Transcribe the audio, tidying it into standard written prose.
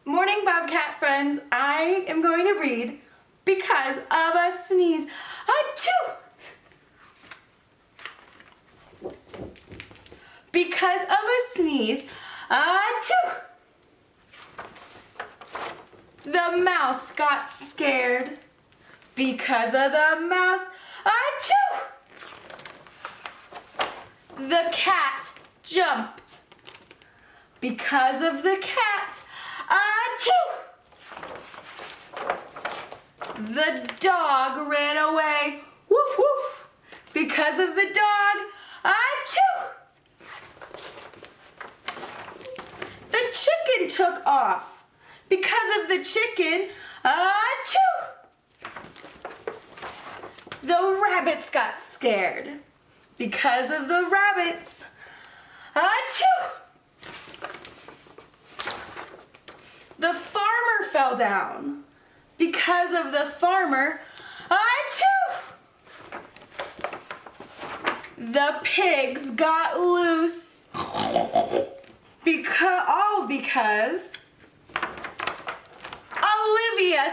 Morning, Bobcat friends. I am going to read Because of a Sneeze. Achoo! Because of a sneeze. Achoo! The mouse got scared. Because of the mouse. Achoo! The cat jumped. Because of the cat. Achoo! The dog ran away. Woof woof. Because of the dog. Achoo! The chicken took off. Because of the chicken. Achoo! The rabbits got scared. Because of the rabbits. Achoo! The farmer fell down. Because of the farmer. Achoo! The pigs got loose. Because Olivia